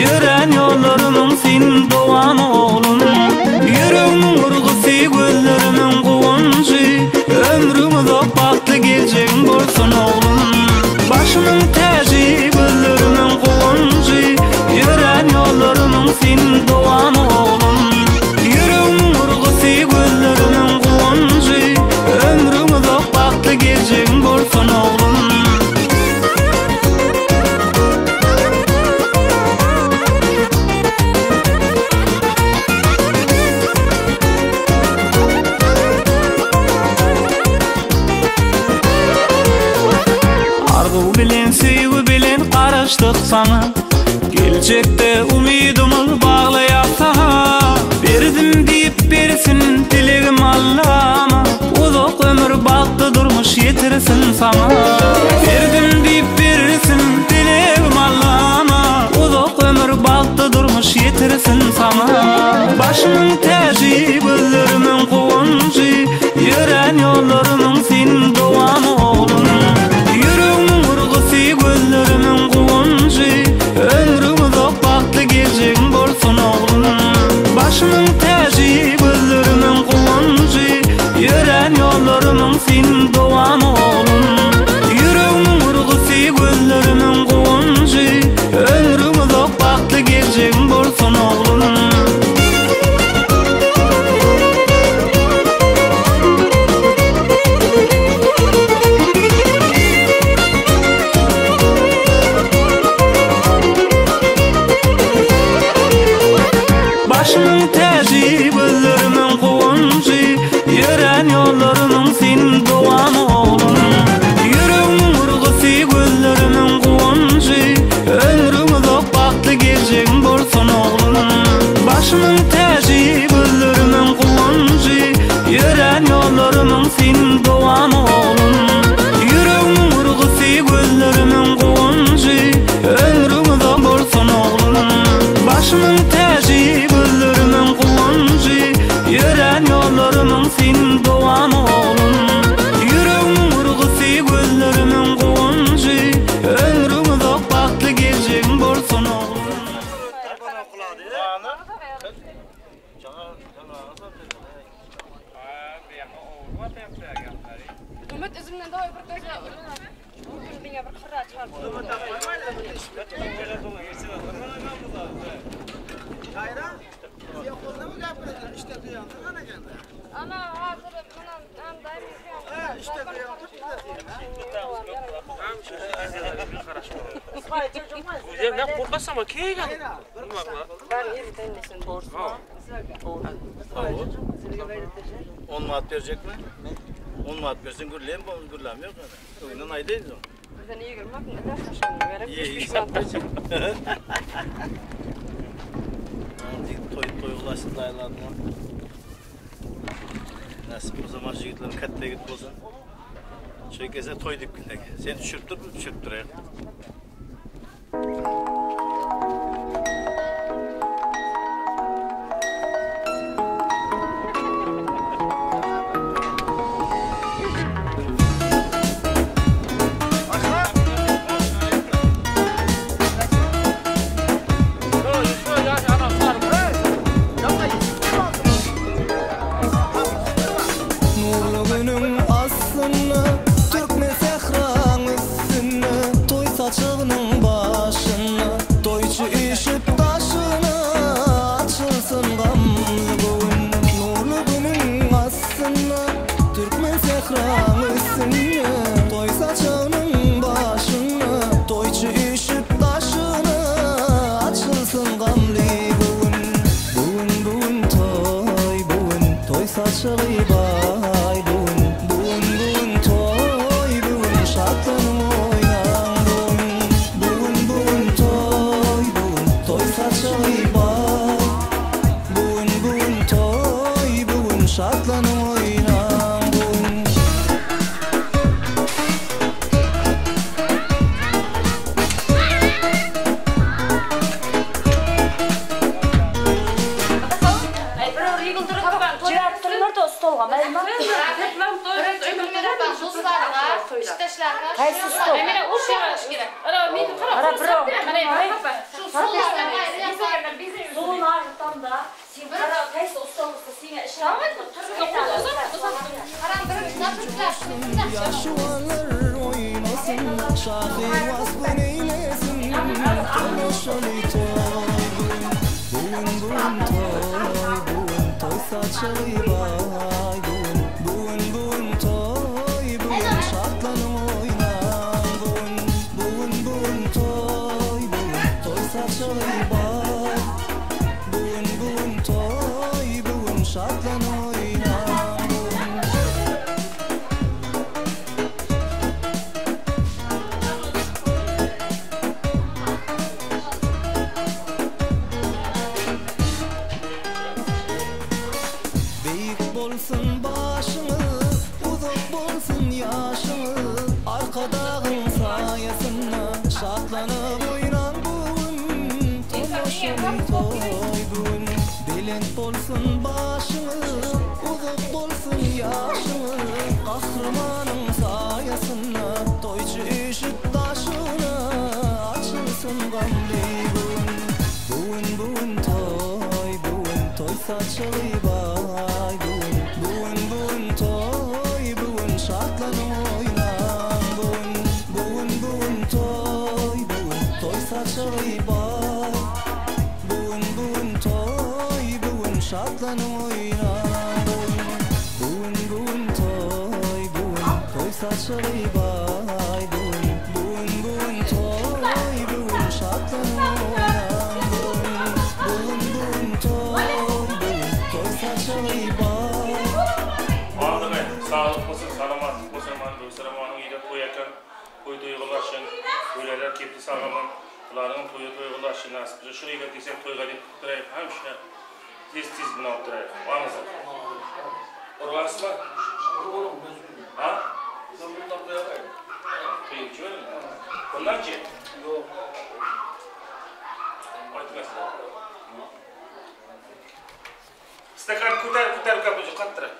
Yören yollarımın senin doğan oğlum. Yüreğimin urgusu gözlerimin kuvuncu. Ömrümü dok baktı geleceğin bolsun oğlum. Başımın tacı gözlerimin kuvuncu. Yören yollarımın senin doğan oğlum. Yüreğimin urgusu gözlerimin kuvuncu. Ömrümü dok baktı geleceğin bolsun oğlum. Bilen sevgi bilen karıştık sana. Gelecekte umidimi bağlayap sana. Berdim deyip bersin dilegim Allah'ıma. Uzak ömür baktı durmuş yetirsin sana. Berdim deyip bersin dilegim Allah'ıma. Uzak ömür baktı durmuş yetirsin sana. Başımın tacı gözlerimin kuvuncu. Yören yollarımın senin doğan oğlum. Gözlerimin kuvuncu. Ömrümü dok baktı geleceğin bolsun oğlum. Başımın tacı gözlerimin kuvuncu. Yören yollarımın senin doğan oğlum. Yüreğimin urgusu gözlerimin kuvuncu. Ömrümü dok baktı geleceğin bolsun oğlum. Başımın tacı gözlerimin kuvuncu. Yören yollarımın senin doğan oğlum. Yüreğimin urgusu gözlerimin kuvuncu. Ömrümü dok baktı geleceğin bolsun oğlum. Başımın tacı gözlerimin kuvuncu. Yören yollarımın senin doğan oğlum. Yüreğimin urgusu gözlerimin kuvuncu. Ömrümü dok bolsun oğlum. Başımın tacı gözlerimin kuvuncu. Yören yollarımın senin doğan oğlum. Yüreğimin urgusu gözlerimin kuvuncu. Ömrümü dok baktı geleceğin bolsun oğlum. Ümit üzümden daha öbür gözle dünya bir kırra çıkar. Hayra, yakolda mı yapıyorsun? İşte duyandı ana geldi. Ana hazır bunun daim yapıyorum. İşte duyandı Güzel ne korkmazsa ama keye geldi. Ben iyi denlesin borsu. 10 manat verecek mi? 10 manat versin gürleyeyim, gürlemiyor zaten. Oyunun aydayız o. Bizden iyi görmek ne de taşını verip İyi. Toy ulaşsın dayılarına. Nasip o zaman yigitlerin katta git olsun. Şey kese toy dip gündeki. Sen düşürttür mü? Düşürttür ya. Hayır, sus. yaşuanlar oynasın, şahı vasfın eylesin. Tomoşoli toy bugün toy saçılı bay bugün toy şartlanım oynan bugün toy saçılı bay bugün toy şartlanım oynan. Bolsun başını, uzak bolsun yaşını, arkadağın sayesinde şartlanıp oynan bugün. Tomoşoli toy bugün. Belent bolsun başını, uzak bolsun yaşını, kahramanın sayesinde toyçu üşüt taşına açılsın gamli bugün. Bugün toy saçılı bay bugün toy şartlanım oynan bugün toy saçılı bay bugün toy şartlanım oynan bugün toy saçılı bay bugün toy şartlanım oynan bugün toy saçılı bay. Ağzına sağlık olsun, salamat olsun, dostlarımın iyide toyakan, toy duygulaşın, öyleler kepti sağlaman, bunların duygulaşın nasip. Şuraya getirsem toyga deyip tutturayım, hemşire tez buna oturayım. Ağzına. Orası mı? Ha? Ben bundan koyarım. Kıyıkçı öyle mi? Bunlar ki? Yok. Aytmasın. Stakan kutar kapıcı kattıra.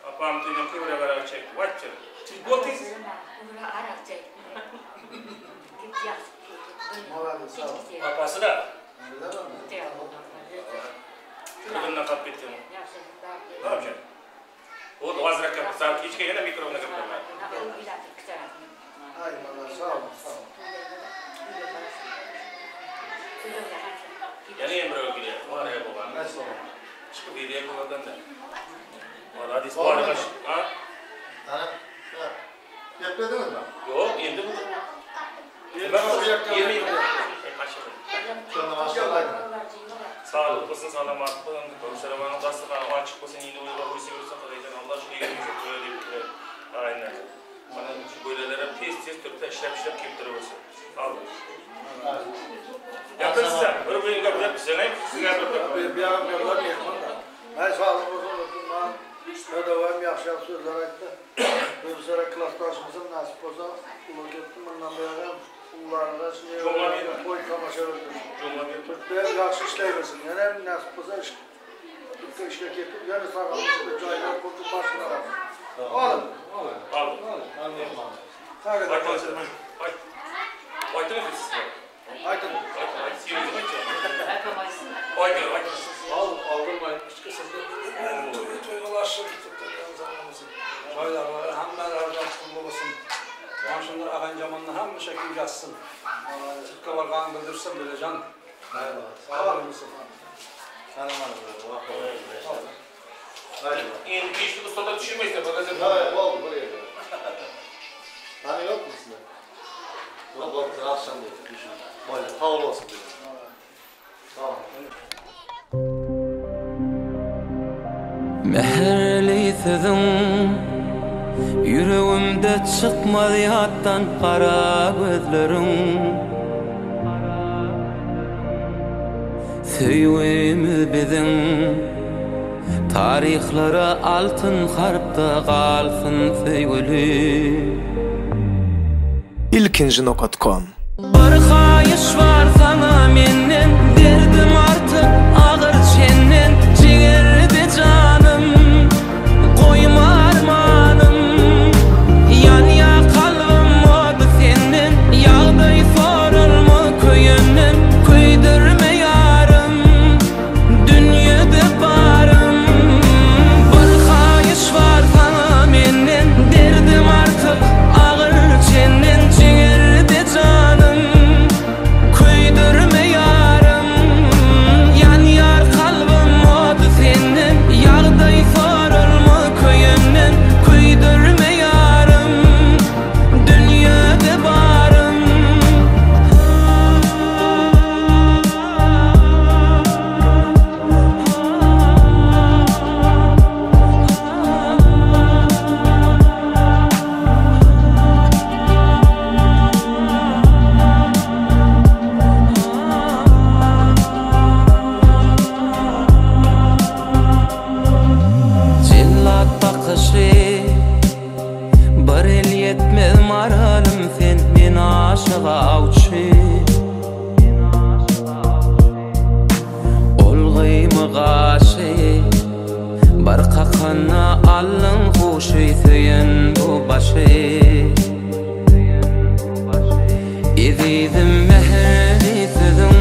Apam tüyden kıvıra gara çekti. Vatçı. Siz botiz. Apası da. Kırgınla kap bitti mi? Ne yapacaksın? O da vazrak kapı. Saat hiç kayana mikrofona kapı. Ay bana sağ ol. Yani emre geliyor. Var ya baba. Nasıl oldu? Çıkıp hediye kullandan da. Var hadis bu arada. Ha? Ha? Yapmadınız mı? Yok, endi bu. Ben o 20 yıl. Sonra başlayalım. Sağlık olsun, sağlamak olsun. Dostlarımın dastırlarına açık olsun. Yine uygular uysa görürse kadar. Allah şunu yerini böyle deyip. Aynen. Bana şu böylelere tez Türk'te işlep keptiri olsun. Sağ olun. Yapın size. Böyle bir kapı yapın. Size Bir an yollar geçmem de. Ben sağlık olsun. Ödevim yaxşı sözler aytdı. Özlere klasdaşımızın nasip olsa ulu gittim. Bundan beri ullarına şimdi koy tamaşa öldüm. Ben yaxşı işleymesin. Yani nasip olsa işe gittim. Yani sağlamızda caylar kurtup başına var. Alın. Alın. Haydi. Aytın mı siz? Aytın. Aldırmayın. Toygalaşın tutup zamanımızın. Çaylarları hammalar rastım olsun. Maşınlar ağan zamanını hamma şekil yazsın. Çıkkalar kan bildirsin böyle can. Sağ olun Mustafa. Endi geçti ustada düşürmeyse bagajı. Hayır, oldu buraya. Hani yok mu sizde? Yok, akşam değil. Böyle, havlu olsun diye. Tamam. Meherli sözün yüreğimde çıkmadı yattan kara gözlerin. Söyüğümüz bizim tarihlara altın harpta kalsın söygülü. ilkinci.com Bir hayış var sana menden, derdim artık ağır çenden. Ciğerdi canım, koyma armanım. Yan ya kalbim oldu senden, yağdı sorulma köyünden. Köydürme yarım, dünyada barım. allın huşuytuyun bu başı Ezidim mehritidim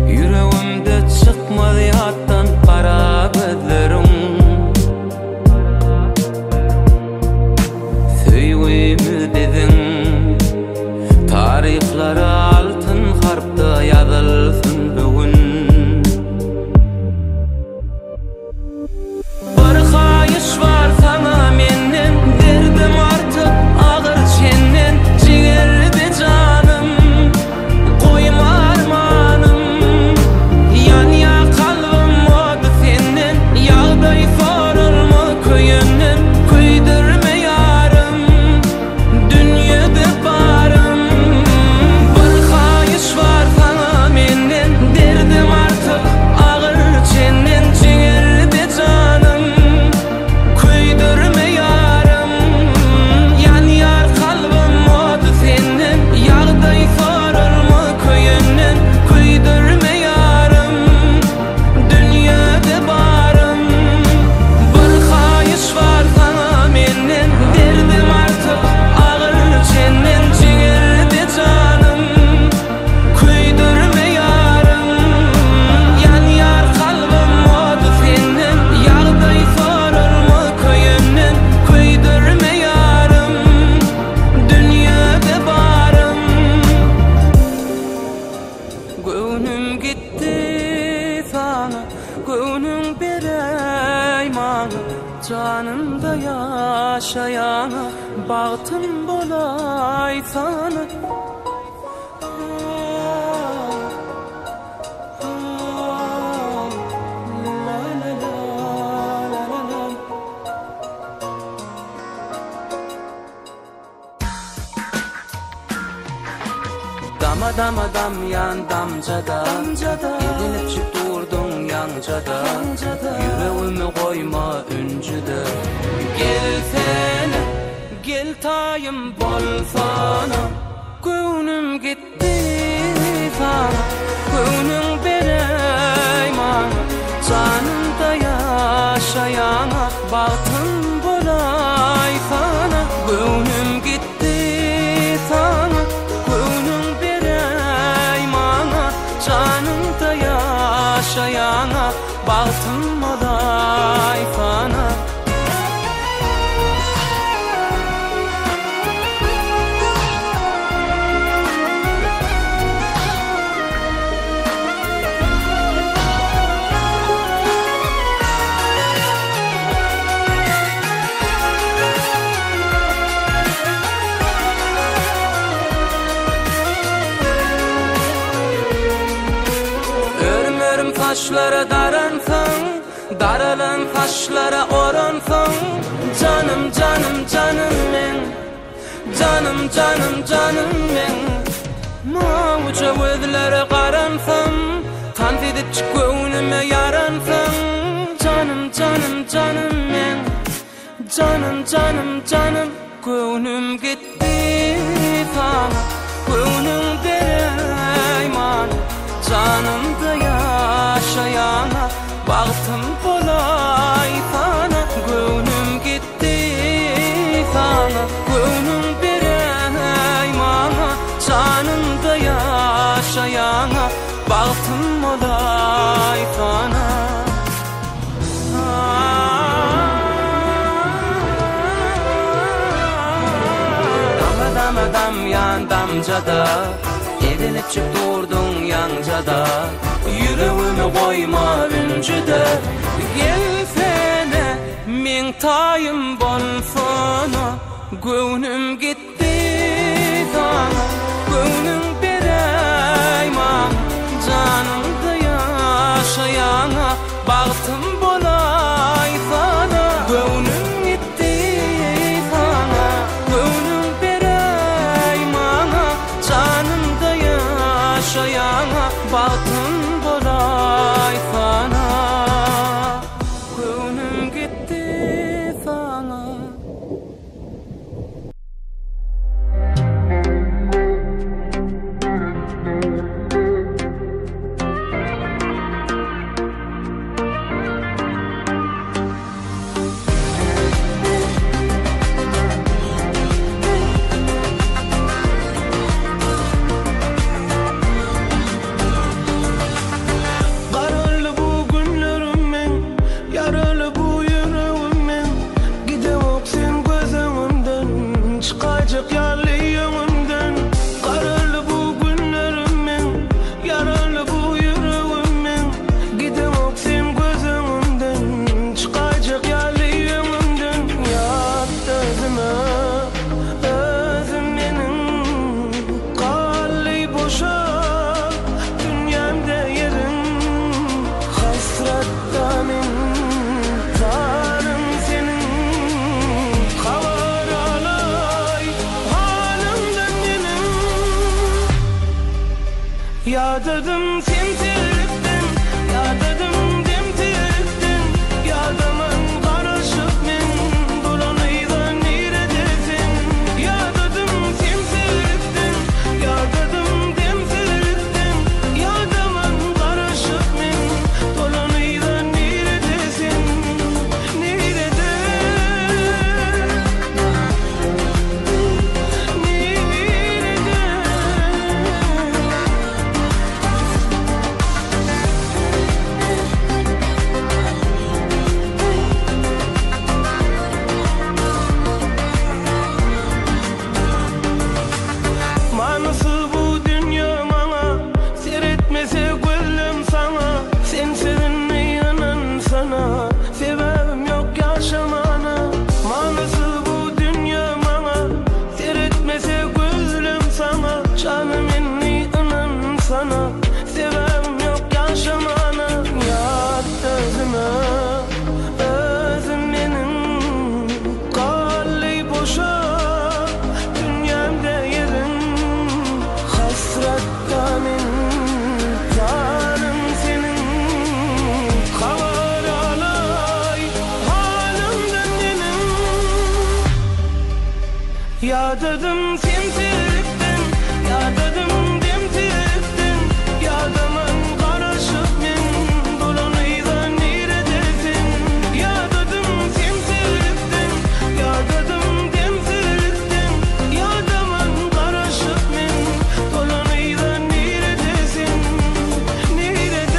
Yüreğimde çıkmadı yattan kara gözlerim Söyümüz dedin Tarihleri altın harpta yazılsın bugün Bir kayış var sana menden derdim artık ağır çenden ciğerdi canım koyma armanım yan ya kalbim oldu senden yağday sorulma köyünden kıydırma yarım dünyada barım bir kayış var sana menden derdim artık ağır çenden ciğerdi canım kıydırma yarım yan yar kalbim oldu senden yağday sorulma köyünden kıydırma yarım dünyada barım bir kayış var sana menden derdim artık ağır çenden ciğerdi canım kıydırma yarım yan yar kalbim oldu senden yağday sorulma köyünden kıydırma yarım dünyada barım Gönlüm gitti sana gönlüm bereymanı canımda yaşayana bahtım bolay sana la la la la la la Dama dama dam yan damcada Edilip çık durdun yancada Yüreğimi koyma üncüde Gelsene gel tayım bolsana Gönlüm gitti sana Gönlüm bereyman Canımda yaşayana Bahtım bolay sana Gönlüm gitti sana Gönlüm bereymana Canımda yaşayana Bahtım bolay sana Taşlara daransın, daralan taşlara oransın Canım canım canım men, canım canım canım men Mavca gözlere qaransın, tant edip çık gönlüme yaransın Canım canım canım men, canım canım canım Gönlüm gitti sana, gönlüm bereyman Canımda yaşayana Bahtım bolay sana Gönlüm gitti sana Gönlüm bereymana Canımda yaşayana Bahtım bolay sana Dama dama dam yan damcada Edilip çık durdun yancada Yüreğimi koyma üncüde Gelsene min tayım bolsana Gönlüm gitti sana Gönlüm bereyman Canımda yaşayana Bahtım bolay sana Gönlüm gitti sana Gönlüm bereymana Canımda yaşayana Bahtım bolay sana Gönlüm gitti sana Ya dedim sen tiriktin, ya dedim dem tiriktin. Yadımın karışıp men dolanıydan neredesin? Ya dedim sen tiriktin, ya dedim dem tiriktin. Yadımın karışıp men dolanıydan neredesin? Nerede? Manası bu dünya bana, seyretmese gönlüm sana. Sen sevinme inan sana, sebebim yok yaşamana. Manası bu dünya bana, seyretmese gönlüm sana. Canım inni inan sana, sebebim yok yaşamana. Yat özüme, özüm benim kalli boşa. Dünyamda yerim hasretten canım senin. Haber alay halimden benim. Ya dedim sen tiriktin, ya dedim dem tiriktin. Yadımın karışıp men dolanıydan neredesin? Ya dedim sen tiriktin, ya dedim dem tiriktin. Yadımın karışıp men dolanıydan neredesin? Nerede?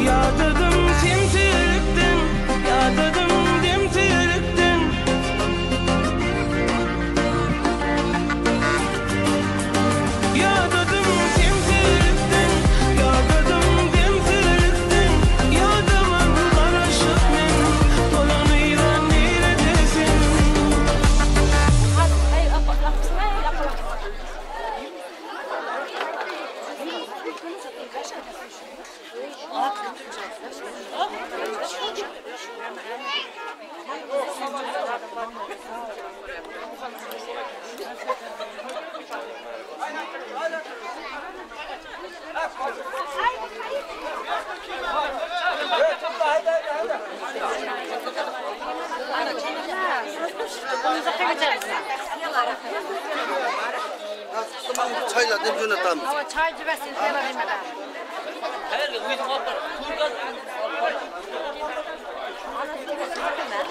Ya dedim sen tiriktin, ya dedim dem tiriktin. Ya dedim sen tiriktin, ya dedim dem tiriktin. Yadımın karışıp men dolanıydan neredesin? Çayla dem jonatam. Ama çay cübesin falan yemeden. Hayır, uyudum, hoplar. Kurgan. Anasını götürdüm ben.